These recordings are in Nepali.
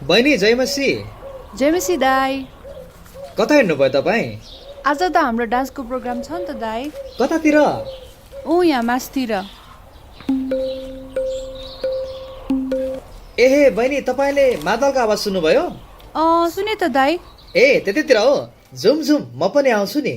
बहिनी जयमसी। जयमसी दाई। कता हिँड्नुभयो तपाईँ? आज त हाम्रो डान्सको प्रोग्राम छ नि त दाई। कतातिर? यहाँ मासतिर। एहे बहिनी, तपाईँले मादलको आवाज सुन्नुभयो? सुने त दाई। ए त्यतैतिर हो, झुम झुम म पनि आउँछु नि।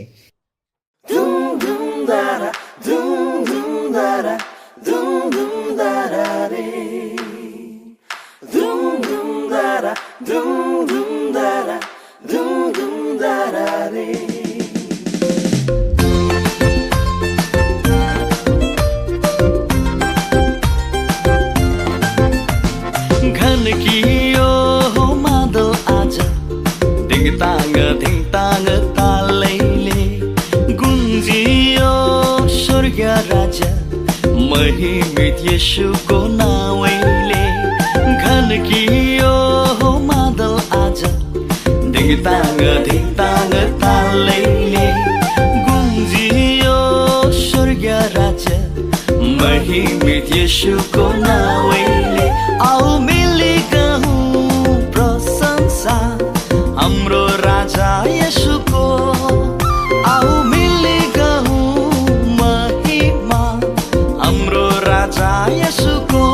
घन कियो हो मादल आज, धिङताङ धिङताङ तालैले गुन्जियो स्वर्ग राजा, महिमित येशूको नाउँले। घन कियो हो मादल आज, धिङताङ धिङताङ तालैले गुन्जियो स्वर्ग राजा, महिमित येशूको नाउँले। आओ मिली गरौँ प्रशंसा हाम्रो राजा येशूको, आओ मिली गरौँ महिमा हाम्रो राजा येशूको।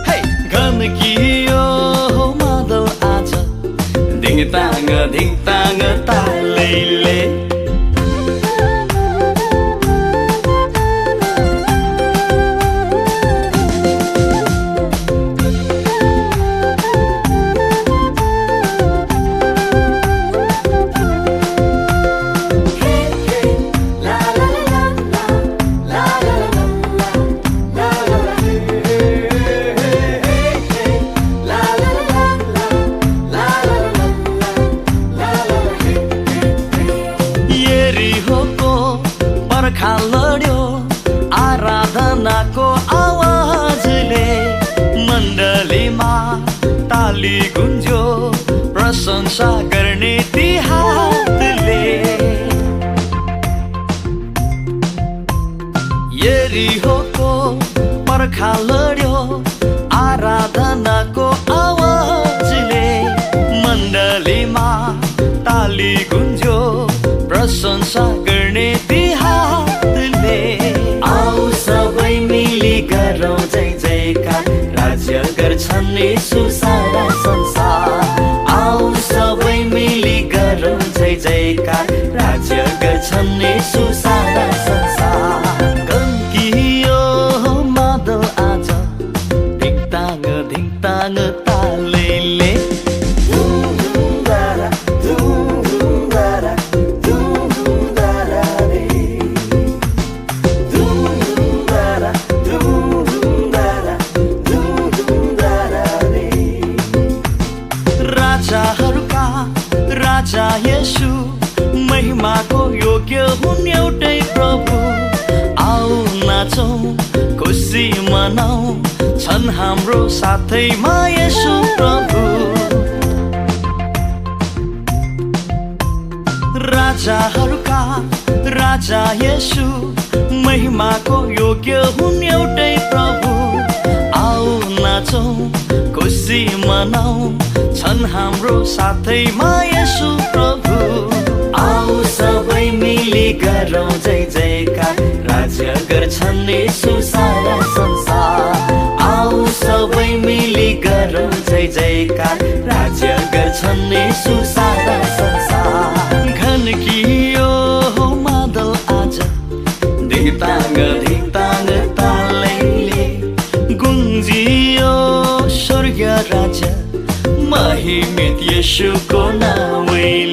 हे घन कियो हो मादल आज, धिङताङ धिङताङ तालैले। लड्यो आराधनाको आवाजले, मण्डलीमा ताली गुन्ज्यो प्रशंसा गर्ने ती हातले। यरीहोको पर्खा लड्यो आराधनाको आवाजले, मण्डलीमा ताली गुन्ज्यो प्रशंसा गर्ने ती हातले। आओ सबै मिली गरौँ जय जयकार, राज्य गर्छन् येशू सारा संसार। आओ सबै मिली गरौँ जय जयकार, राज्य गर्छन् येशू सारा संसार। गन्कियो मादल आज, धिङताङ धिङताङ तालैले। राजा येशू महिमाको योग्य हुन् एउटै प्रभु। आऊ नाचौँ खुसी मनाऊ, छन् हाम्रो साथैमा येशू प्रभु। राजाहरूका राजा येशू महिमाको योग्य हुन् एउटै प्रभु। आऊ नाचौँ खुसी मनाऊ, छन् हाम्रो साथैमा येशू प्रभु। आओ सबै मिली गरौँ जय जयकार, राज्य गर्छन् येशू सारा संसार। आओ सबै मिली गरौँ जय जयकार, राज्य गर्छन् येशू सारा संसार। घन कियो हो मादल आज, धिङताङ धिङताङ तालैले गुन्जियो स्वर्ग राजा, महिमित येशूको नाउँले।